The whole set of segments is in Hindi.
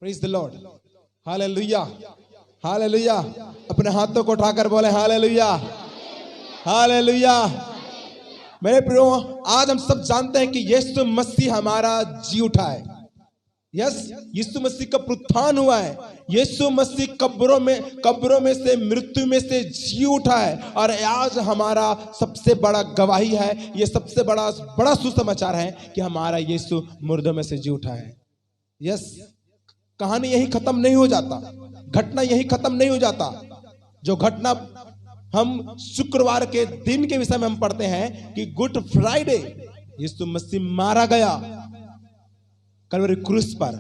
Praise the Lord, hallelujah, hallelujah. अपने हाथों को उठाकर बोले हालेलुया, हालेलुया। मेरे प्रियो, आज हम सब जानते हैं कि यीशु मसीह हमारा जी उठा है। यस, यीशु मसीह का पुनरुत्थान हुआ है। यीशु मसीह कब्रों में से, मृत्यु में से जी उठा है। और आज हमारा सबसे बड़ा गवाही है, ये सबसे बड़ा सुसमाचार है कि हमारा यीशु मुर्दों में से जी उठा है। यस, कहानी यही खत्म नहीं हो जाता, घटना यही खत्म नहीं हो जाता। जो घटना हम शुक्रवार के दिन के विषय में हम पढ़ते हैं कि गुड फ्राइडे यीशु मसीह मारा गया कलवरी क्रूस पर।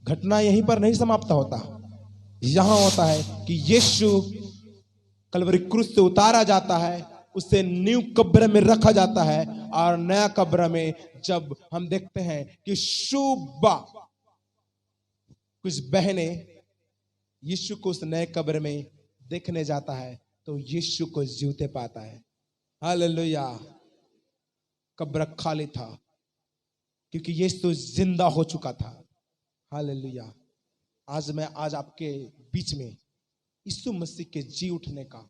घटना यहीं पर नहीं समाप्त होता, यहां होता है कि यीशु कलवरी क्रूस से उतारा जाता है, उसे न्यू कब्र में रखा जाता है। और नया कब्र में जब हम देखते हैं कि शुबा कुछ बहने यीशु को उस नए कब्र में देखने जाता है तो यीशु को जीवते पाता है। हालेलुया। कब्र खाली था क्योंकि यीशु जिंदा हो चुका था। हालेलुया। आज आपके बीच में यीशु मसीह के जी उठने का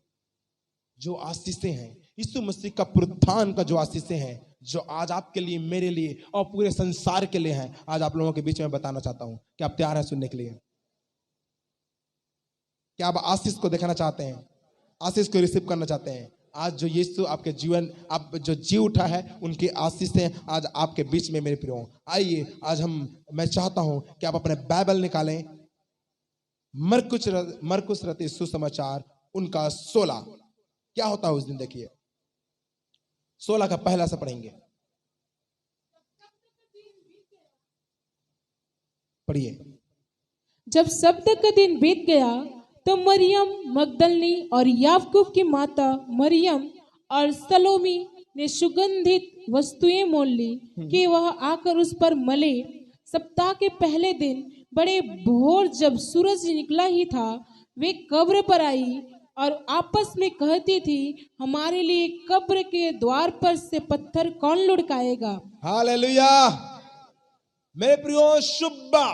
जो आशीषें हैं, यीशु मसीह का पुनरुत्थान का जो आशीषें हैं, जो आज आपके लिए, मेरे लिए और पूरे संसार के लिए हैं, आज आप लोगों के बीच में बताना चाहता हूं। क्या आप तैयार हैं सुनने के लिए? क्या आप आशीष को देखना चाहते हैं? आशीष को रिसीव करना चाहते हैं? आज जो यीशु आपके जीवन, आप जो जी उठा है, उनकी आशीषें आज आपके बीच में। मेरे प्रियो, आइए आज मैं चाहता हूं कि आप अपने बाइबल निकालें। मरकुस रचित सुसमाचार उनका 16 क्या होता है उस दिन, देखिए 16 का पहला से पढ़ेंगे। पढ़िए। जब सब्त का दिन बीत गया तो मरियम मगदलनी और याकूब की माता मरियम और सलोमी ने सुगंधित वस्तुएं मोल ली कि वह आकर उस पर मले। सप्ताह के पहले दिन बड़े भोर जब सूरज निकला ही था, वे कब्र पर आई और आपस में कहती थी, हमारे लिए कब्र के द्वार पर से पत्थर कौन लुढ़काएगा। हालेलुया। मेरे प्रियो, शुब्बा,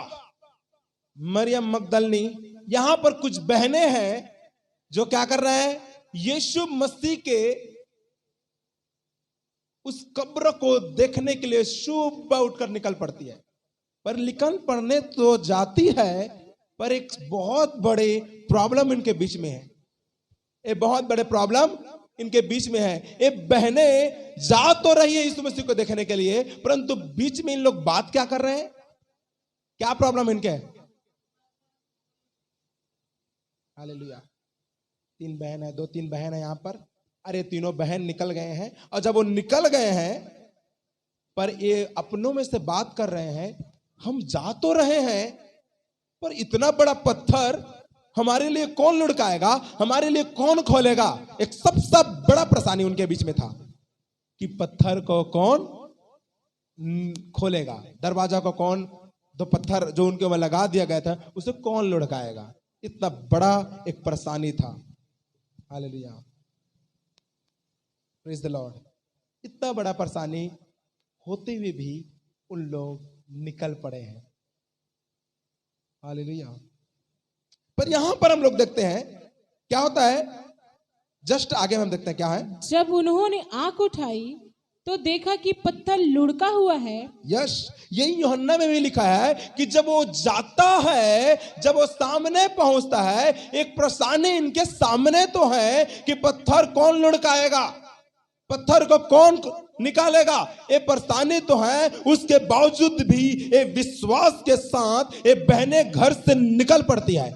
मरियम मगदलनी, यहां पर कुछ बहनें हैं जो क्या कर रहे हैं, यीशु मसीह के उस कब्र को देखने के लिए सुबह उठकर निकल पड़ती है। पर निकल पड़ने तो जाती है, पर एक बहुत बड़े प्रॉब्लम इनके बीच में है। एक बहुत बड़े प्रॉब्लम इनके बीच में है। ये बहनें जा तो रही है यीशु मसीह को देखने के लिए, परंतु बीच में इन लोग बात क्या कर रहे हैं? क्या प्रॉब्लम इनके है? हालेलुया। 3 बहन है, 2-3 बहन है यहां पर। अरे तीनों बहन निकल गए हैं, और जब वो निकल गए हैं पर ये अपनों में से बात कर रहे हैं, हम जा तो रहे हैं पर इतना बड़ा पत्थर हमारे लिए कौन लुढ़काएगा, हमारे लिए कौन खोलेगा। एक सबसे बड़ा परेशानी उनके बीच में था कि पत्थर को कौन खोलेगा, दरवाजा को कौन, दो पत्थर जो उनके ऊपर लगा दिया गया था उसे कौन लुढ़काएगा। इतना बड़ा एक परेशानी था। Hallelujah, praise the Lord. इतना बड़ा परेशानी होते हुए भी उन लोग निकल पड़े हैं। हालेलुया। पर यहां पर हम लोग देखते हैं क्या होता है, जस्ट आगे हम देखते हैं क्या है। जब उन्होंने आंख उठाई तो देखा कि पत्थर लुढ़का हुआ है। यस, यही यूहन्ना में भी लिखा है कि जब वो जाता है, जब वो सामने पहुंचता है, एक परेशानी इनके सामने तो है कि पत्थर कौन लुढ़काएगा, पत्थर को कौन निकालेगा। ये परेशानी तो है, उसके बावजूद भी ये विश्वास के साथ ये बहनें घर से निकल पड़ती है।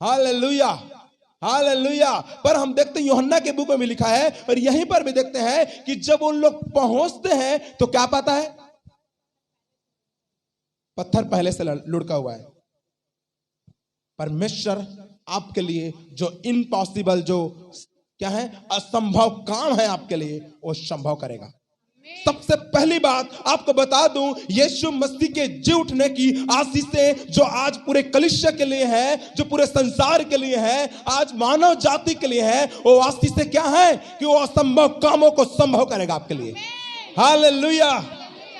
Hallelujah, hallelujah. पर हम देखते हैं यूहन्ना के बुक में भी लिखा है, और यहीं पर भी देखते हैं कि जब उन लोग पहुंचते हैं तो क्या पाता है, पत्थर पहले से लुढ़का हुआ है। परमेश्वर आपके लिए जो इम्पॉसिबल, जो क्या है, असंभव काम है आपके लिए, वो संभव करेगा। सबसे पहली बात आपको बता दूं, यीशु मसीह के जी उठने की आशीषें जो आज पूरे कलीसिया के लिए है, जो पूरे संसार के लिए है, आज मानव जाति के लिए है, वो आशीषें क्या है कि वो असंभव कामों को संभव करेगा आपके लिए। हालेलुया।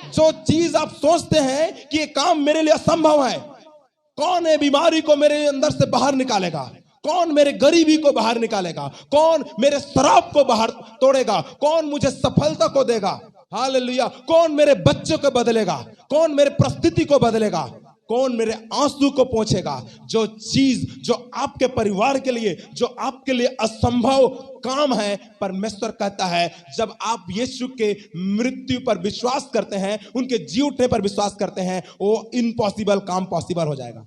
जो चीज आप सोचते हैं कि ये काम मेरे लिए असंभव है, कौन है बीमारी को मेरे अंदर से बाहर निकालेगा? कौन मेरे गरीबी को बाहर निकालेगा? कौन मेरे शराब को बाहर तोड़ेगा? कौन मुझे सफलता को देगा? हालेलुया। कौन मेरे बच्चों को बदलेगा? कौन मेरे परिस्थिति को बदलेगा? कौन मेरे आंसू को पोंछेगा? जो चीज जो आपके परिवार के लिए, जो आपके लिए असंभव काम है, परमेश्वर कहता है जब आप यीशु के मृत्यु पर विश्वास करते हैं, उनके जी उठने पर विश्वास करते हैं, वो इम्पॉसिबल काम पॉसिबल हो जाएगा।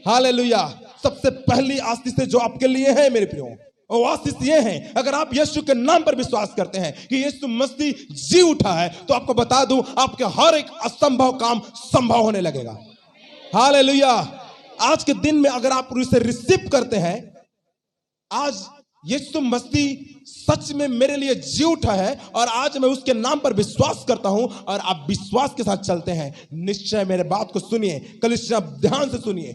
हालेलुया। सबसे पहली आशीष जो आपके लिए है मेरे प्रियो, वो आशीष ये है, अगर आप यीशु के नाम पर विश्वास करते हैं कि यीशु मसीह जी उठा है, तो आपको बता दूं आपके हर एक असंभव काम संभव होने लगेगा। हालेलुया। आज के दिन में अगर आप उसे रिसीव करते हैं, आज यीशु मसीह सच में मेरे लिए जी उठा है और आज मैं उसके नाम पर विश्वास करता हूं और आप विश्वास के साथ चलते हैं, निश्चय मेरे बात को सुनिए, कलीसिया ध्यान से सुनिए,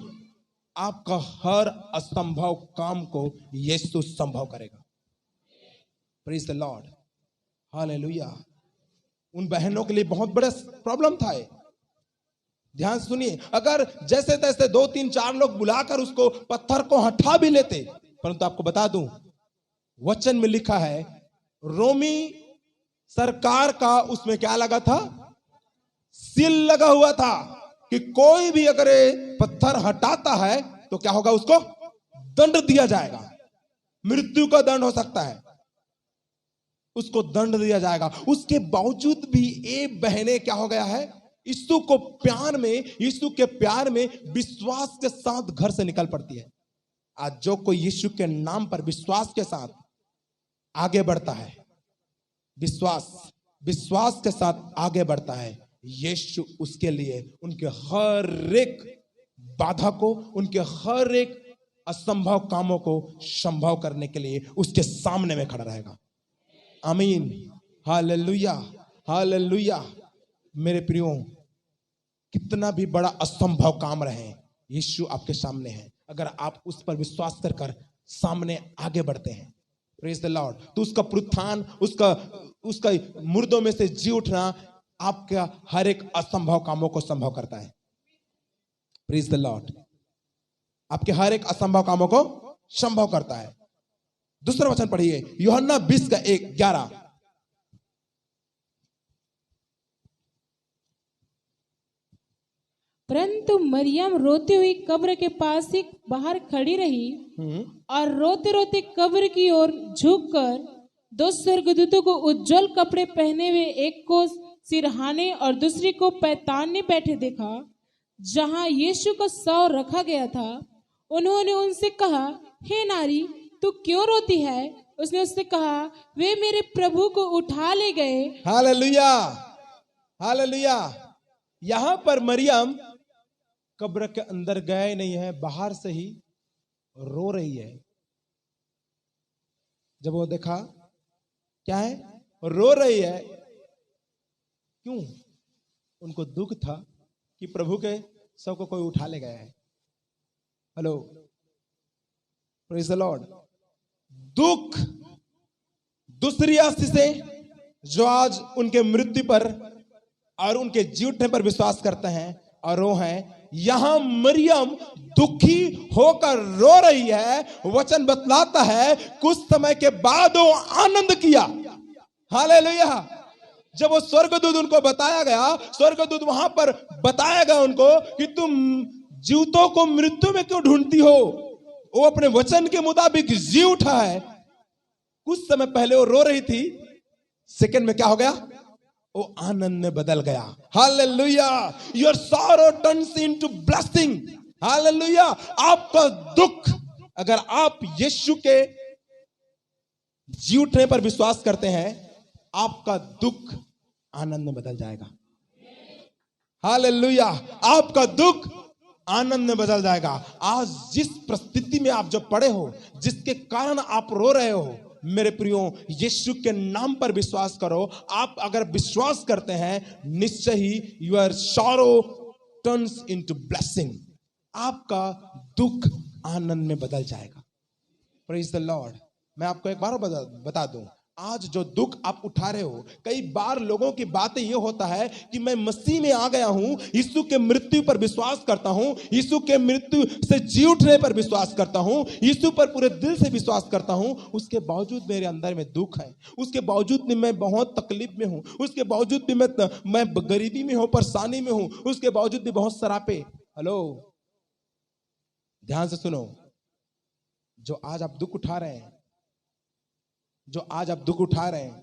आपका हर असंभव काम को यीशु संभव करेगा। Praise the Lord. हालेलुया। उन बहनों के लिए बहुत बड़ा प्रॉब्लम था ये। ध्यान से सुनिए, अगर जैसे तैसे 2 3 4 लोग बुलाकर उसको पत्थर को हटा भी लेते, परंतु आपको बता दूं वचन में लिखा है रोमी सरकार का उसमें क्या लगा था? सील लगा हुआ था कि कोई भी अगर पत्थर हटाता है तो क्या होगा? उसको दंड दिया जाएगा, मृत्यु का दंड हो सकता है, उसको दंड दिया जाएगा। उसके बावजूद भी ये बहने क्या हो गया है? यीशु को प्यार में, यीशु के प्यार में विश्वास के साथ घर से निकल पड़ती है। आज जो कोई यीशु के नाम पर विश्वास के साथ आगे बढ़ता है, विश्वास के साथ आगे बढ़ता है, यीशु उसके लिए उनके हर एक बाधा को, उनके हर एक असंभव कामों को संभव करने के लिए उसके सामने में खड़ा रहेगा। आमीन। हालेलुया। हालेलुया। मेरे प्रियो, कितना भी बड़ा असंभव काम रहे, यीशु आपके सामने है। अगर आप उस पर विश्वास कर सामने आगे बढ़ते हैं, प्रेज द लॉर्ड, तो उसका पुनरुत्थान, उसका मुर्दों में से जी उठना आपका हर एक असंभव कामों को संभव करता है। Praise the Lord. आपके हर एक असंभव कामों को संभव करता है। दूसरा वचन पढ़िए, यूहन्ना 20:11। परंतु मरियम रोती हुई कब्र के पास ही बाहर खड़ी रही और रोते रोते कब्र की ओर झुककर 2 स्वर्गदूतों को उज्जवल कपड़े पहने हुए, एक को सिरहाने और दूसरे को पैताने बैठे देखा। जहां यीशु का शव रखा गया था, उन्होंने उनसे कहा, हे नारी, तू क्यों रोती है? उसने उससे कहा, वे मेरे प्रभु को उठा ले गए। हालेलुया। हालेलुया। यहां पर मरियम कब्र के अंदर गए नहीं है, बाहर से ही रो रही है। जब वो देखा, क्या है? रो रही है। क्यों? उनको दुख था कि प्रभु के शव को कोई उठा ले गया है। Hello, praise the Lord. दुख दूसरी आशीष से जो आज उनके मृत्यु पर और उनके जी उठने पर विश्वास करते हैं, और वो है यहां मरियम दुखी होकर रो रही है। वचन बतलाता है कुछ समय के बाद वो आनंद किया। हालेलुया। जब वो स्वर्गदूत उनको बताया गया, स्वर्गदूत वहां पर बताया गया उनको कि तुम जीवतों को मृत्यु में क्यों ढूंढती हो, वो अपने वचन के मुताबिक जी उठा है। कुछ समय पहले वो रो रही थी, सेकंड में क्या हो गया? वो आनंद में बदल गया। Hallelujah. Your sorrow turns into blessing. Hallelujah. आपका दुख, अगर आप यीशु के जी उठने पर विश्वास करते हैं, आपका दुख आनंद में बदल जाएगा। हालेलुया। आपका दुख आनंद में बदल जाएगा। आज जिस परिस्थिति में आप जो पड़े हो, जिसके कारण आप रो रहे हो, मेरे प्रियो, यीशु के नाम पर विश्वास करो। आप अगर विश्वास करते हैं, निश्चय ही your sorrow turns into blessing. आपका दुख आनंद में बदल जाएगा। Praise the Lord. मैं आपको एक बार बता दूं, आज जो दुख आप उठा रहे हो, कई बार लोगों की बातें ये होता है कि मैं मसीह में आ गया हूं, यीशु के मृत्यु पर विश्वास करता हूं, यीशु के मृत्यु से जी उठने पर विश्वास करता हूं, यीशु पर पूरे दिल से विश्वास करता हूं, उसके बावजूद मेरे अंदर में दुख है, उसके बावजूद भी मैं बहुत तकलीफ में हूं, उसके बावजूद भी मैं गरीबी में हूं, परेशानी में हूं, उसके बावजूद भी बहुत सरापे। हेलो, ध्यान से सुनो, जो आज आप दुख उठा रहे हैं, जो आज आप दुख उठा रहे हैं,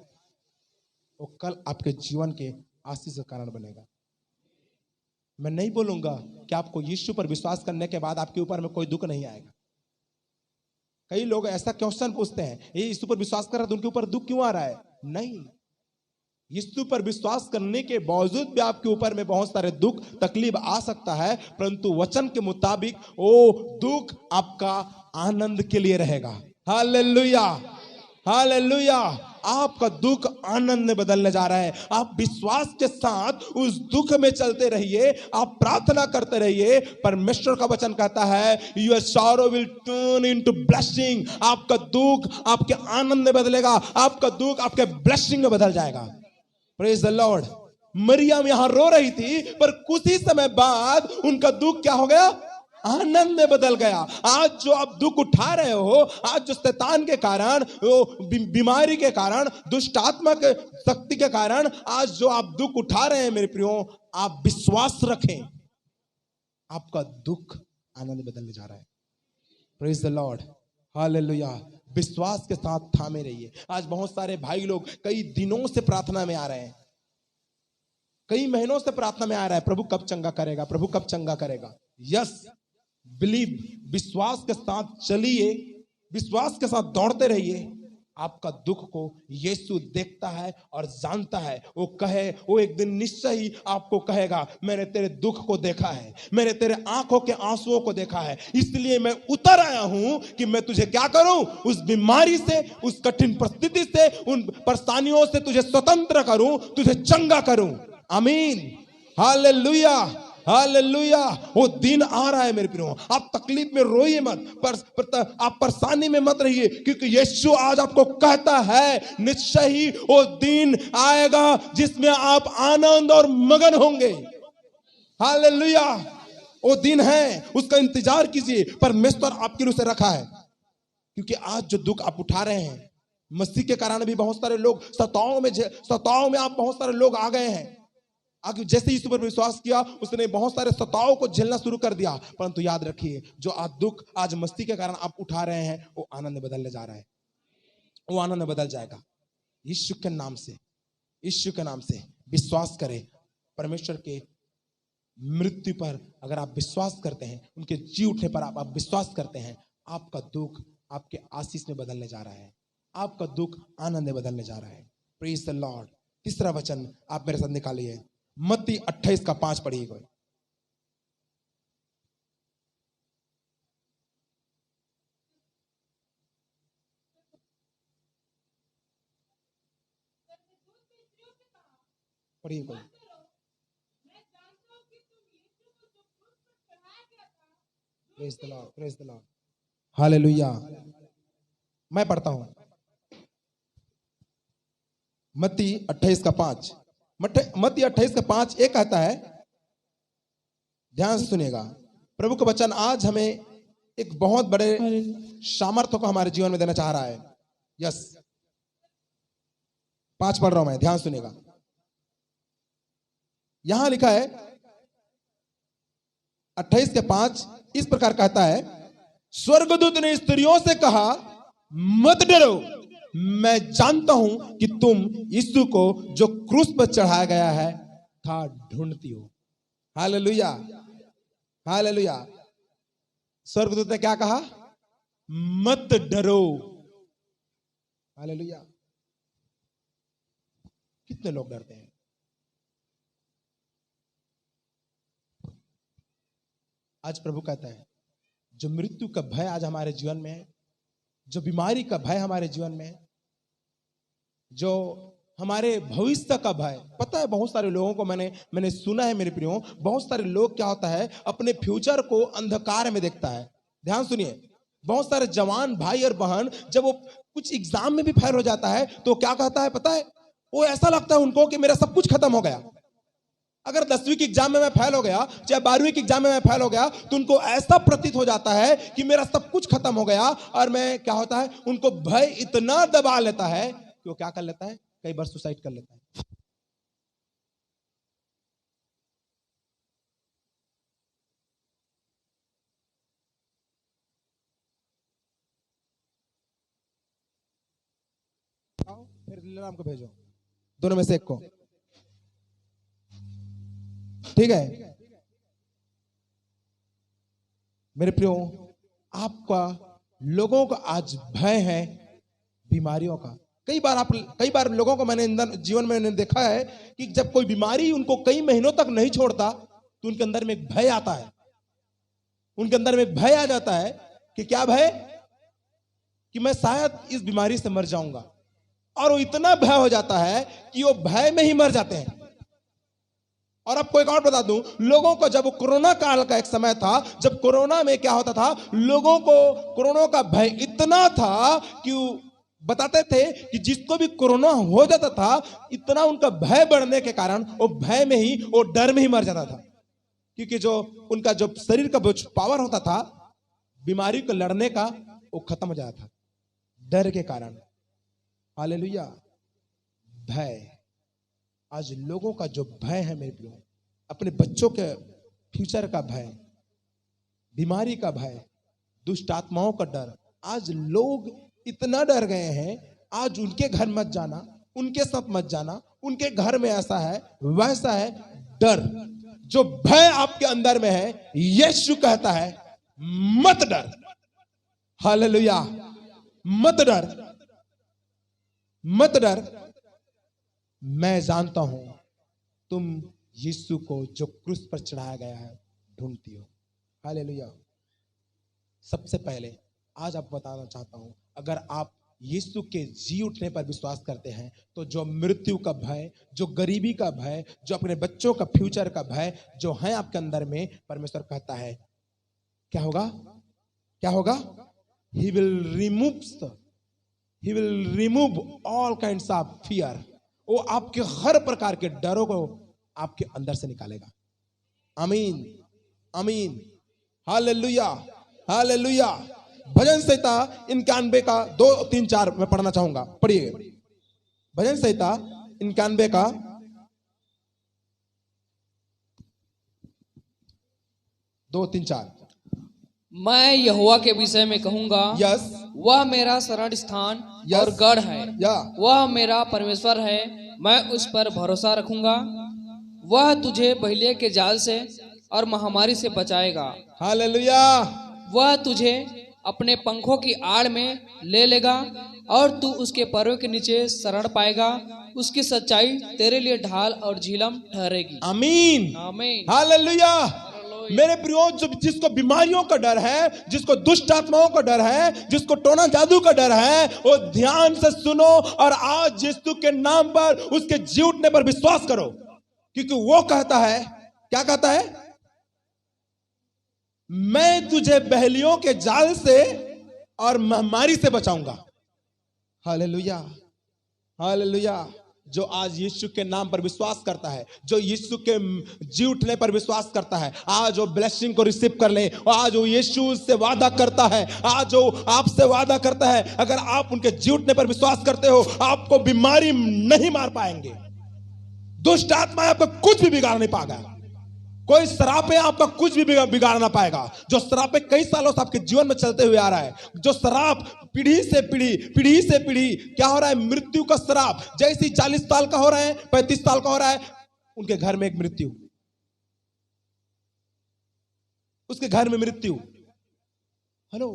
वो कल आपके जीवन के आशीष का कारण बनेगा। मैं नहीं बोलूंगा कि आपको यीशु पर विश्वास करने के बाद आपके ऊपर में कोई दुख नहीं आएगा। कई लोग ऐसा क्वेश्चन पूछते हैं, ये यीशु पर विश्वास कर रहा है तो उनके ऊपर दुख क्यों आ रहा है? नहीं, यीशु पर विश्वास करने के बावजूद भी आपके ऊपर में बहुत सारे दुख तकलीफ आ सकता है, परंतु वचन के मुताबिक वो दुख आपका आनंद के लिए रहेगा। Hallelujah, hallelujah. आपका दुख आनंद में बदलने जा रहा है। आप विश्वास के साथ उस दुख में चलते रहिए, आप प्रार्थना करते रहिए। परमेश्वर का वचन कहता है your sorrow will turn into blessing. आपका दुख आपके आनंद में बदलेगा, आपका दुख आपके ब्लेसिंग में बदल जाएगा। Praise the Lord. मरियम यहां रो रही थी, पर कुछ ही समय बाद उनका दुख क्या हो गया? आनंद में बदल गया। आज जो आप दुख उठा रहे हो, आज जो शैतान के कारण, बीमारी के कारण, दुष्ट आत्मा के शक्ति के कारण आज जो आप दुख उठा रहे हैं मेरे प्रियो, आप विश्वास रखें, आपका दुख आनंद में बदलने जा रहा है। Praise the Lord, hallelujah. विश्वास के साथ थामे रहिए। आज बहुत सारे भाई लोग कई दिनों से प्रार्थना में आ रहे हैं, कई महीनों से प्रार्थना में आ रहा है, प्रभु कब चंगा करेगा, प्रभु कब चंगा करेगा। यस, बिलीव, विश्वास के साथ चलिए, विश्वास के साथ दौड़ते रहिए। आपका दुख को यीशु देखता है और जानता है। वो एक दिन निश्चय ही आपको कहेगा, मैंने तेरे दुख को देखा है, मैंने तेरे आंखों के आंसुओं को देखा है, इसलिए मैं उतर आया हूं कि मैं तुझे क्या करूं? उस बीमारी से, उस कठिन परिस्थिति से, उन परेशानियों से तुझे स्वतंत्र करूं, तुझे चंगा करूं। आमीन, हालेलुया, हालेलुया। वो दिन आ रहा है मेरे प्रियो। आप तकलीफ में रोइए मत, आप परेशानी में मत रहिए, क्योंकि यीशु आज आपको कहता है निश्चय ही वो दिन आएगा जिसमें आप आनंद और मगन होंगे। हालेलुया। वो दिन है, उसका इंतजार कीजिए। परमेश्वर आपके लिए उसे रखा है, क्योंकि आज जो दुख आप उठा रहे हैं, मसीह के कारण भी बहुत सारे लोग सताओं में आप बहुत सारे लोग आ गए हैं। जैसे यीशु पर विश्वास किया, उसने बहुत सारे सताओं को झेलना शुरू कर दिया। परंतु याद रखिए, जो आज दुख आज मस्ती के कारण आप उठा रहे हैं, वो आनंद में बदलने जा रहा है, वो आनंद में बदल जाएगा। यीशु के नाम से, यीशु के नाम से विश्वास करें। परमेश्वर के मृत्यु पर अगर आप विश्वास करते हैं, उनके जी उठने पर आप विश्वास करते हैं, आपका दुख आपके आशीष में बदलने जा रहा है, आपका दुख आनंद में बदलने जा रहा है। Praise the Lord. तीसरा वचन आप मेरे साथ निकालिए, मत्ती 28:5 पढ़िएगा। पढ़िएगा। Praise the Lord, praise the Lord, hallelujah. मैं पढ़ता हूं मत्ती 28:5। मत्ती 28:5 एक कहता है, ध्यान से सुनिएगा, प्रभु का वचन आज हमें एक बहुत बड़े सामर्थ्य को हमारे जीवन में देना चाह रहा है। यस, 5 पढ़ रहा हूं मैं, ध्यान सुनिएगा। यहां लिखा है 28:5 इस प्रकार कहता है, स्वर्गदूत ने स्त्रियों से कहा, मत डरो, मैं जानता हूं कि तुम यीशु को जो क्रूस पर चढ़ाया गया है था ढूंढती हो। Hallelujah, hallelujah. स्वर्गदूत ने क्या कहा? मत डरो। हालेलुया। कितने लोग डरते हैं? आज प्रभु कहता है, जो मृत्यु का भय आज हमारे जीवन में है, जो बीमारी का भय हमारे जीवन में है, जो हमारे भविष्य का भय, पता है बहुत सारे लोगों को मैंने सुना है मेरे प्रियो, बहुत सारे लोग क्या होता है, अपने फ्यूचर को अंधकार में देखता है। ध्यान सुनिए, बहुत सारे जवान भाई और बहन जब वो कुछ एग्जाम में भी फेल हो जाता है तो क्या कहता है पता है, वो ऐसा लगता है उनको कि मेरा सब कुछ खत्म हो गया। अगर 10वीं की एग्जाम में मैं फेल हो गया, चाहे 12वीं की एग्जाम में मैं फेल हो गया, तो उनको ऐसा प्रतीत हो जाता है कि मेरा सब कुछ खत्म हो गया। और मैं क्या होता है, उनको भय इतना दबा लेता है कि वो क्या कर लेता है, कई बार सुसाइड कर लेता है। फिर दिलराम को भेजो, दोनों में से एक को, ठीक है। मेरे प्रियो, आपका लोगों का आज भय है बीमारियों का। कई बार लोगों को मैंने जीवन में मैंने देखा है कि जब कोई बीमारी उनको कई महीनों तक नहीं छोड़ता तो उनके अंदर में एक भय आता है, उनके अंदर में एक भय आ जाता है कि क्या भय, कि मैं शायद इस बीमारी से मर जाऊंगा। और वो इतना भय हो जाता है कि वो भय में ही मर जाते हैं। और आपको एक और बता दूं, लोगों को जब कोरोना काल का एक समय था, जब कोरोना में क्या होता था, लोगों को कोरोना का भय इतना था कि बताते थे कि जिसको भी कोरोना हो जाता था, इतना उनका भय बढ़ने के कारण वो भय में ही, वो डर में ही मर जाता था। क्योंकि जो उनका जो शरीर का पावर होता था बीमारी को लड़ने का, वो खत्म हो जाता था डर के कारण। हालेलुया। भय, आज लोगों का जो भय है मेरे प्रियो, अपने बच्चों के फ्यूचर का भय, बीमारी का भय, दुष्ट आत्माओं का डर, आज लोग इतना डर गए हैं, आज उनके घर मत जाना, उनके साथ मत जाना, उनके घर में ऐसा है वैसा है, डर। जो भय आपके अंदर में है, यीशु कहता है मत डर। हालेलुया। मत डर, मत डर, मैं जानता हूं तुम यीशु को जो क्रूस पर चढ़ाया गया है ढूंढती हो। हालेलुया। सबसे पहले आज आपको बताना चाहता हूं, अगर आप यीशु के जी उठने पर विश्वास करते हैं तो जो मृत्यु का भय, जो गरीबी का भय, जो अपने बच्चों का फ्यूचर का भय जो है आपके अंदर में, परमेश्वर कहता है क्या होगा, क्या होगा, he will remove all kinds of fear. वो आपके हर प्रकार के डरों को आपके अंदर से निकालेगा। आमीन, आमीन, हालेलुया, हालेलुया। भजन संहिता 91 का 2, 3, 4 मैं पढ़ना चाहूंगा, पढ़िए। भजन संहिता 91 का 2, 3, 4। मैं यहोवा के विषय में कहूंगा, यस, वह मेरा शरण स्थान Yes. और गढ़ है, या, वह मेरा परमेश्वर है, मैं उस पर भरोसा रखूंगा। वह तुझे बहिलिये के जाल से और महामारी से बचाएगा। हालेलुया। वह तुझे अपने पंखों की आड़ में ले लेगा और तू उसके पैरों के नीचे शरण पाएगा। उसकी सच्चाई तेरे लिए ढाल और झिलम ठहरेगी। आमीन, आमीन। हालेलुया। मेरे प्रियो, जो जिसको बीमारियों का डर है, जिसको दुष्ट आत्माओं का डर है, जिसको टोना जादू का डर है, वो ध्यान से सुनो और आज यीशु के नाम पर उसके जी उठने पर विश्वास करो। क्योंकि वो कहता है, क्या कहता है, मैं तुझे बहलियों के जाल से और महामारी से बचाऊंगा। Hallelujah, hallelujah. जो आज यीशु के नाम पर विश्वास करता है, जो यीशु के जी उठने पर विश्वास करता है, आज वो ब्लेसिंग को रिसीव कर ले। आज वो यीशु से वादा करता है, आज वो आपसे वादा करता है, अगर आप उनके जी उठने पर विश्वास करते हो, आपको बीमारी नहीं मार पाएंगे, दुष्ट आत्मा आपको कुछ भी बिगाड़ नहीं पाएगा, कोई शराब आपका कुछ भी बिगाड़ ना पाएगा। जो शराब कई सालों से आपके जीवन में चलते हुए आ रहा है, जो शराब पीढ़ी से पीढ़ी क्या हो रहा है, मृत्यु का शराब। जैसे 40 साल का हो रहा है, 35 साल का हो रहा है, उनके घर में एक मृत्यु, उसके घर में मृत्यु। हेलो,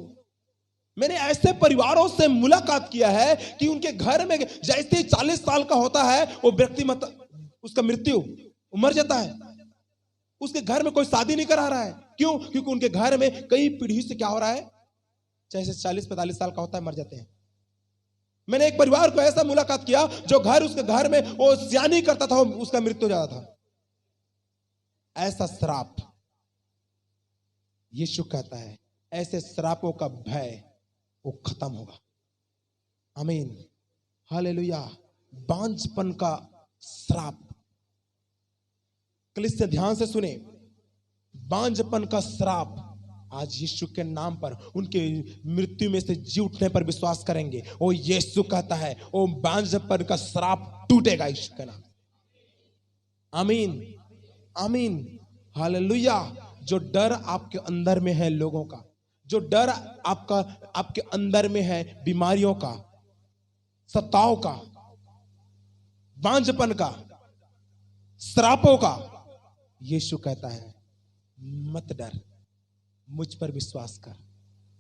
मैंने ऐसे परिवारों से मुलाकात किया है कि उनके घर में जैसे 40 साल का होता है वो व्यक्ति, उसका मृत्यु, मर जाता है। उसके घर में कोई शादी नहीं करा रहा है, क्यों? क्योंकि उनके घर में कई पीढ़ी से क्या हो रहा है, जैसे 40-45 साल का होता है, मर जाते हैं। मैंने एक परिवार को ऐसा मुलाकात किया जो उसके घर में वो सियानी करता था, उसका मृत्यु हो जाता था। ऐसा श्राप, यीशु कहता है ऐसे श्रापों का भय वो खत्म होगा। आमीन, हालेलुया। बांझपन का श्राप, कलीसिया ध्यान से सुने, बांझपन का श्राप आज यीशु के नाम पर, उनके मृत्यु में से जी उठने पर विश्वास करेंगे, वो यीशु कहता है वो बांझपन का श्राप टूटेगा यीशु के नाम। आमीन, आमीन, हालेलुया। जो डर आपके अंदर में है लोगों का, जो डर आपके अंदर में है बीमारियों का, सताव का, बांझपन का, श्रापों का, यीशु कहता है मत डर, मुझ पर विश्वास कर,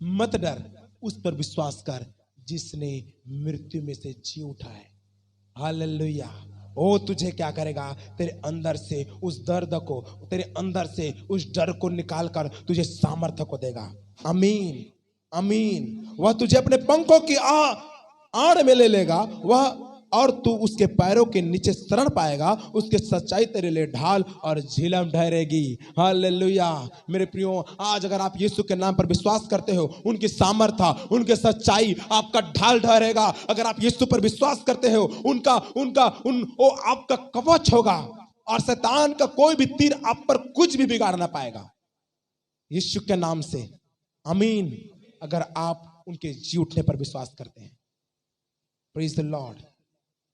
मत डर, उस पर विश्वास कर जिसने मृत्यु में से जी उठा है। हालेलुया। ओ तुझे क्या करेगा, तेरे अंदर से उस दर्द को, तेरे अंदर से उस डर को निकाल कर तुझे सामर्थ्य को देगा। आमीन, आमीन। वह तुझे अपने पंखों की आड़ में ले लेगा, वह और तू उसके पैरों के नीचे शरण पाएगा, उसके सच्चाई तेरे लिए ढाल और झिलम ठहरेगी। हालेलुया। मेरे प्रियो, आज अगर आप यीशु के नाम पर विश्वास करते हो, उनकी सामर्थ्य, उनके सच्चाई आपका ढाल ठहरेगा। अगर आप यीशु पर विश्वास करते हो, वो आपका कवच होगा और शैतान का कोई भी तीर आप पर कुछ भी बिगाड़ ना पाएगा यीशु के नाम से। आमीन। अगर आप उनके जी उठने पर विश्वास करते हैं। Praise the Lord.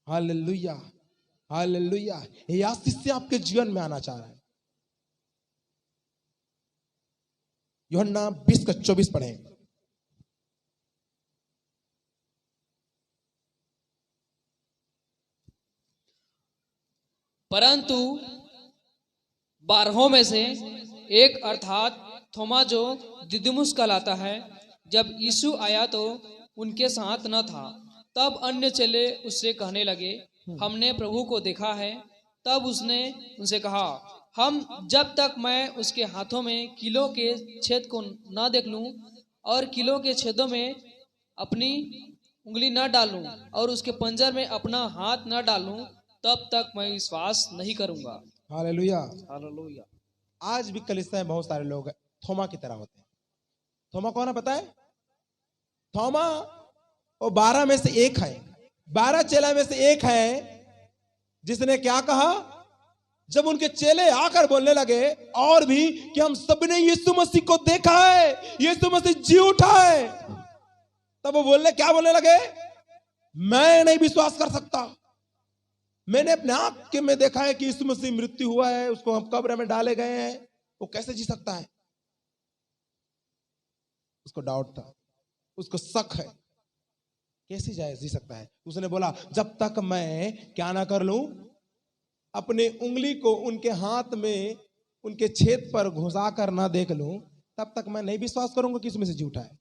Hallelujah, hallelujah. ये आशीष से आपके जीवन में आना चाह रहा है। यूहन्ना 20:24 पढ़ें। परंतु 12 में से एक अर्थात थोमा जो दिदुमुस कहलाता है, जब यीशु आया तो उनके साथ न था। तब अन्य चेले उससे कहने लगे, हमने प्रभु को देखा है। तब उसने उनसे कहा, हम जब तक मैं उसके हाथों में कीलों के छेद को न देख लूं और कीलों के छेदों में अपनी उंगली न डालूं और उसके पंजर में अपना हाथ न डालूं, तब तक मैं विश्वास नहीं करूंगा। Hallelujah, hallelujah. आज भी कलीसिया में बहुत सारे लोग थोमा की तरह होते हैं। थोमा कौन है पता है? थोमा वो 12 में से एक है, 12 चेला में से एक है, जिसने क्या कहा जब उनके चेले आकर बोलने लगे और भी कि हम सबने यीशु मसीह को देखा है, यीशु मसीह जी उठा है, तब वो क्या बोलने लगे? मैं नहीं विश्वास कर सकता, मैंने अपने आंख के में देखा है कि यीशु मसीह मृत्यु हुआ है, उसको हम कब्र में डाले गए हैं, वो कैसे जी सकता है? उसको डाउट था, उसको शक है, कैसे जी सकता है? उसने बोला जब तक मैं क्या ना कर लूं, अपने उंगली को उनके हाथ में उनके छेद पर घुसा कर ना देख लूं, तब तक मैं नहीं विश्वास करूंगा कि इसमें से जी उठा है।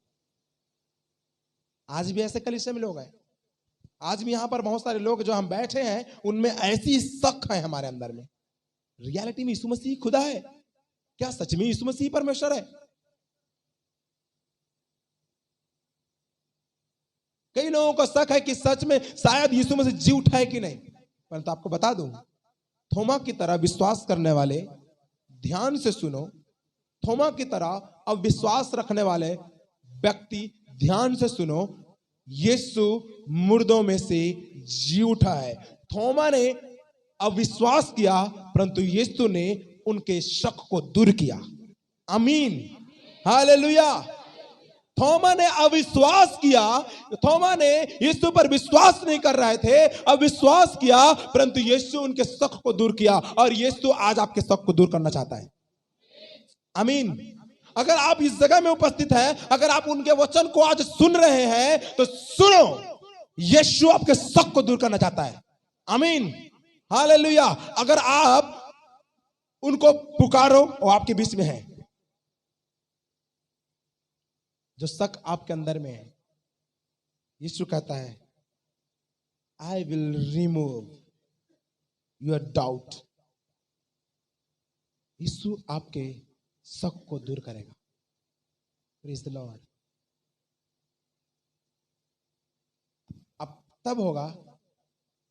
आज भी ऐसे कलीसिया में लोग हैं, आज भी यहां पर बहुत सारे लोग जो हम बैठे हैं, उनमें ऐसी शक है हमारे अंदर में, रियलिटी में यीशु मसीह खुदा है क्या? सच में यीशु मसीह परमेश्वर है? कई लोगों को शक है कि सच में शायद यीशु मसीह जी उठा है कि नहीं। परंतु आपको बता दूं, थोमा की तरह विश्वास करने वाले, ध्यान से सुनो, थोमा की तरह अविश्वास रखने वाले व्यक्ति ध्यान से सुनो, यीशु मुर्दों में से जी उठा है। थोमा ने अविश्वास किया, परंतु यीशु ने उनके शक को दूर किया। आमीन, हालेलुया। थोमा ने अविश्वास किया, थोमा ने यीशु पर विश्वास नहीं कर रहे थे, अविश्वास किया, परंतु यीशु उनके शक को दूर किया, और यीशु आज आपके शक को दूर करना चाहता है। आमीन। अगर आप इस जगह में उपस्थित हैं, अगर आप उनके वचन को आज सुन रहे हैं, तो सुनो, यीशु आपके शक को दूर करना चाहता है। आमीन, हालेलुया। अगर आप उनको पुकारो, वो आपके बीच में है। जो शक आपके अंदर में है, यीशु कहता है I will remove your doubt. Yeshu आपके शक को दूर करेगा। Praise the Lord. अब तब होगा,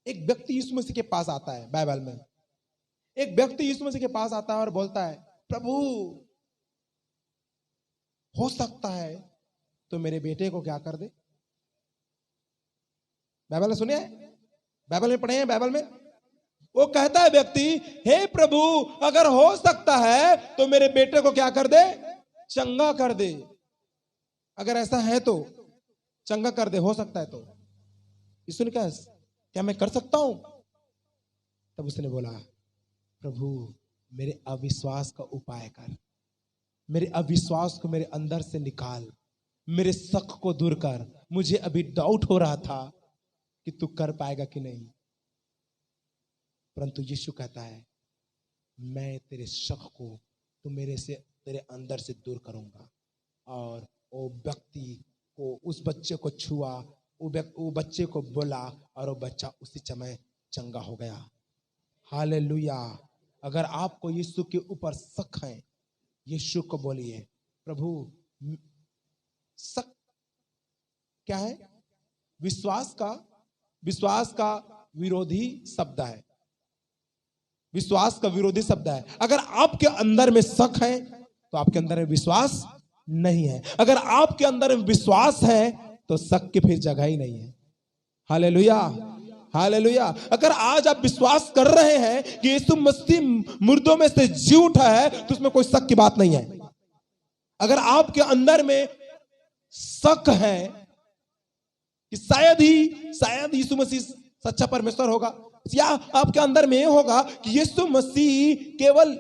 एक व्यक्ति यीशु मसीह के पास आता है, बाइबल में एक व्यक्ति यीशु मसीह के पास आता है और बोलता है, प्रभु हो सकता है तो मेरे बेटे को क्या कर दे, बाइबल में सुने हैं, बाइबल में पढ़े हैं, बाइबल में वो कहता है व्यक्ति, हे प्रभु अगर हो सकता है तो मेरे बेटे को क्या कर दे, चंगा कर दे। अगर ऐसा है तो चंगा कर दे, हो सकता है तो। यीशु ने कहा क्या मैं कर सकता हूं? तब उसने बोला, प्रभु मेरे अविश्वास का उपाय कर, मेरे अविश्वास को मेरे अंदर से निकाल, मेरे शक को दूर कर। मुझे अभी डाउट हो रहा था कि तू कर पाएगा कि नहीं, परंतु यीशु कहता है मैं तेरे शक को तो मेरे से तेरे अंदर से दूर करूंगा। और वो व्यक्ति को, उस बच्चे को छुआ, वो बच्चे को बोला और वो बच्चा उसी समय चंगा हो गया। हालेलुया। अगर आपको यीशु के ऊपर शक है, यीशु को बोलिए, प्रभु शक क्या है? विश्वास का विरोधी शब्द है। विश्वास का विरोधी शब्द है। अगर आपके अंदर में शक है तो आपके अंदर में विश्वास नहीं है। अगर आपके अंदर में विश्वास है तो शक की फिर जगह ही नहीं है। Hallelujah, hallelujah. अगर आज आप विश्वास कर रहे हैं कि यीशु मसीह मुर्दों में से जी उठा है तो उसमें कोई शक की बात नहीं है। अगर आपके अंदर में शक है कि शायद यीशु मसीह सच्चा परमेश्वर होगा, या आपके अंदर में होगा कि यीशु मसीह केवल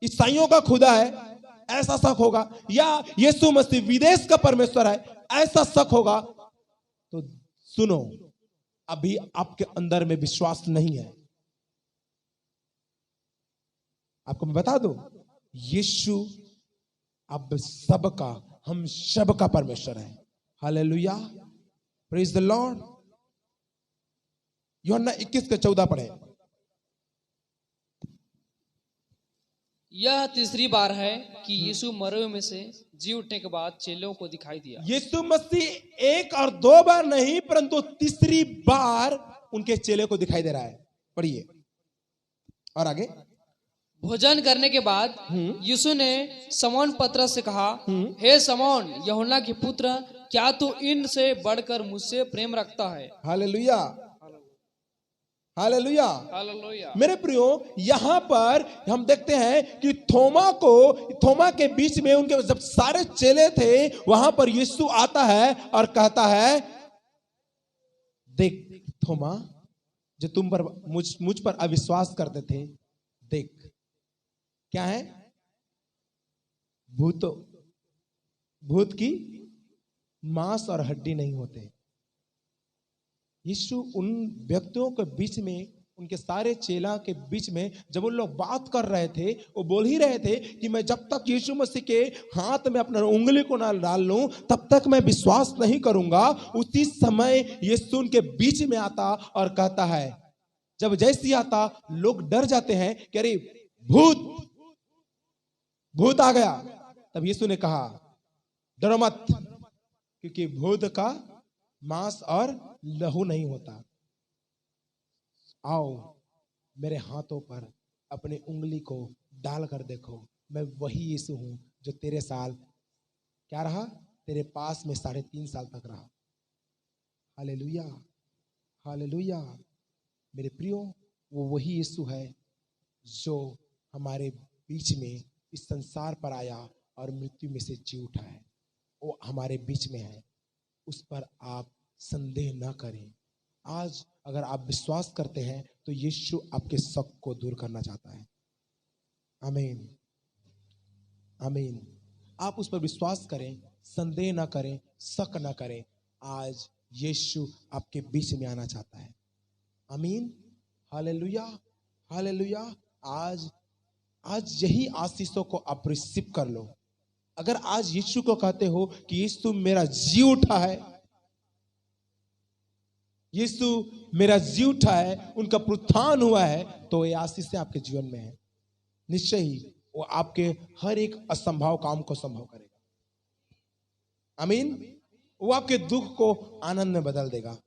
ईसाइयों का खुदा है, ऐसा शक होगा, या यीशु मसीह विदेश का परमेश्वर है, ऐसा शक होगा, तो सुनो, अभी आपके अंदर में विश्वास नहीं है। आपको मैं बता दूं, यीशु अब सबका, हम सबका परमेश्वर है। Hallelujah, praise the Lord. यूहन्ना 21:14 पढ़े। यह तीसरी बार है कि यीशु मरे हुए में से जी उठने के बाद चेलों को दिखाई दिया। यीशु मसीह एक और दो बार नहीं, परंतु तीसरी बार उनके चेले को दिखाई दे रहा है। पढ़िए और आगे। भोजन करने के बाद यीशु ने शमौन पतरस से कहा, हे शमौन यूहन्ना के पुत्र, क्या तू इनसे बढ़कर मुझसे प्रेम रखता है? Hallelujah, hallelujah, hallelujah. मेरे प्रियो, यहां पर हम देखते हैं कि थोमा के बीच में, उनके जब सारे चेले थे वहां पर यीशु आता है और कहता है, देख थोमा, जो तुम पर मुझ पर अविश्वास करते थे, देख क्या है, भूत की मांस और हड्डी नहीं होते। यीशु उन व्यक्तियों के बीच में, उनके सारे चेला के बीच में जब उन लोग बात कर रहे थे, वो बोल ही रहे थे कि मैं जब तक यीशु मसीह के हाथ में अपना उंगली को ना डाल लूं तब तक मैं विश्वास नहीं करूंगा। उसी समय यीशु उनके बीच में आता और कहता है, जब जैसे ही आता लोग डर जाते हैं कि अरे भूत आ गया। तब यीशु ने कहा, डरो मत, क्योंकि भूत का मांस और लहू नहीं होता। आओ मेरे हाथों पर अपनी उंगली को डाल कर देखो, मैं वही यीशु हूं जो तेरे साल क्या रहा, तेरे पास में 3.5 साल तक रहा। Hallelujah, hallelujah. मेरे प्रियो, वो वही यीशु है जो हमारे बीच में इस संसार पर आया और मृत्यु में से जी उठा है। वो हमारे बीच में है, उस पर आप संदेह ना करें। आज अगर आप विश्वास करते हैं तो यीशु आपके शक को दूर करना चाहता है। आमीन, आमीन। आप उस पर विश्वास करें, संदेह ना करें, शक ना करें। आज यीशु आपके बीच में आना चाहता है। आमीन, हालेलुया, हालेलुया। आज यही आशीषों को आप रिसीव कर लो। अगर आज यीशु को कहते हो कि यीशु मेरा जी उठा है, यीशु मेरा जी उठा है, उनका पुनरुत्थान हुआ है, तो ये आशीष आपके जीवन में है। निश्चय ही वो आपके हर एक असंभव काम को संभव करेगा। आमीन। वो आपके दुख को आनंद में बदल देगा।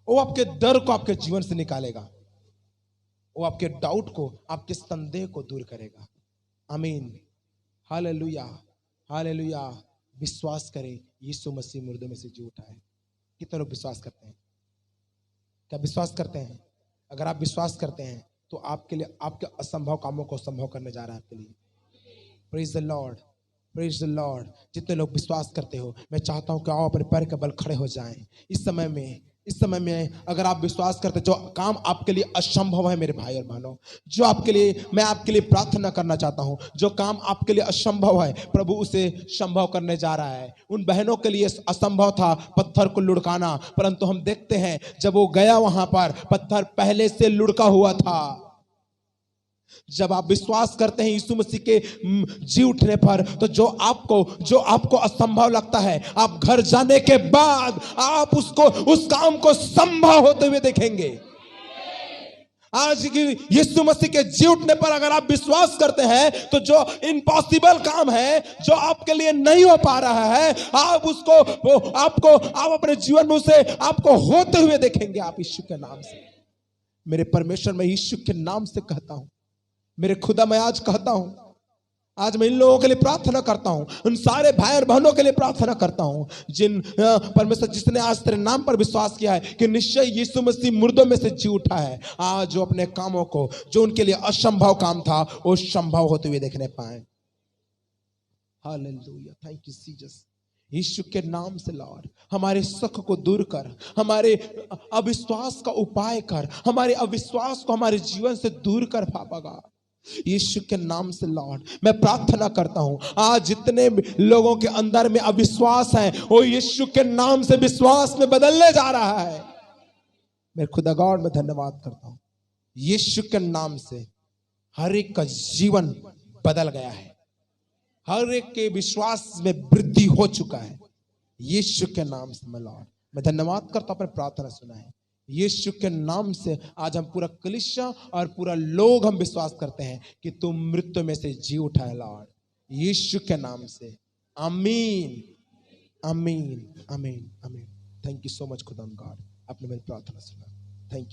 वो आपके डर को आपके जीवन से निकालेगा। वो आपके डाउट को, आपके संदेह को दूर करेगा। आमीन, हालेलुया, हालेलुया। विश्वास करें, यीशु मसीह मुर्दों में से जी उठा है। कितने लोग विश्वास करते हैं? क्या विश्वास करते हैं? अगर आप विश्वास करते हैं तो आपके लिए, आपके असंभव कामों को संभव करने जा रहा है आपके लिए। Praise the Lord, praise the Lord. जितने लोग विश्वास करते हो, मैं चाहता हूं कि आओ अपने पैर के बल खड़े हो जाएं इस समय में। इस समय में अगर आप विश्वास करते, जो काम आपके लिए असंभव है मेरे भाई और बहनों, जो आपके लिए, मैं आपके लिए प्रार्थना करना चाहता हूं, जो काम आपके लिए असंभव है प्रभु उसे संभव करने जा रहा है। उन बहनों के लिए असंभव था पत्थर को लुढ़काना, परंतु हम देखते हैं जब वो गया वहां पर, पत्थर पहले से लुढ़का हुआ था। जब आप विश्वास करते हैं यीशु मसीह के जी उठने पर, तो जो आपको असंभव लगता है, आप घर जाने के बाद आप उसको, उस काम को संभव होते हुए देखेंगे। आज की यीशु मसीह के जी उठने पर अगर आप विश्वास करते हैं, तो जो इम्पॉसिबल काम है, जो आपके लिए नहीं हो पा रहा है, आप अपने जीवन में उसे आपको होते हुए देखेंगे। आप यीशु के नाम से, मेरे परमेश्वर, मैं यीशु के नाम से कहता हूं, मेरे खुदा, मैं आज कहता हूं, आज मैं इन लोगों के लिए प्रार्थना करता हूं, उन सारे भाई और बहनों के लिए प्रार्थना करता हूं जिन परमेश्वर, जिसने आज तेरे नाम पर विश्वास किया है कि निश्चय यीशु मसीह मुर्दों में से जी उठा है। आज जो अपने कामों को, जो उनके लिए असंभव काम था, वो संभव होते हुए देखने पाए। Hallelujah, thank you Jesus. Yeshu के नाम से लॉर्ड, हमारे शक को दूर कर, हमारे अविश्वास का उपाय कर, हमारे अविश्वास को हमारे जीवन से दूर कर पापा गॉड। यीशु के नाम से लॉर्ड, मैं प्रार्थना करता हूं, आज जितने लोगों के अंदर में अविश्वास है, वो यीशु के नाम से विश्वास में बदलने जा रहा है। मेरे खुदा गॉड, मैं धन्यवाद करता हूं, यीशु के नाम से हर एक का जीवन बदल गया है, हर एक के विश्वास में वृद्धि हो चुका है। यीशु के नाम से मैं लॉर्ड, मैं धन्यवाद करता हूं, अपने प्रार्थना सुना है यीशु के नाम से। आज हम पूरा कलीसिया और पूरा लोग हम विश्वास करते हैं कि तुम मृत्यु में से जी उठा है लॉर्ड, यीशु के नाम से। आमीन, आमीन, आमीन, आमीन। थैंक यू सो मच खुदा गॉड, आपने मेरी प्रार्थना सुना। Thank you.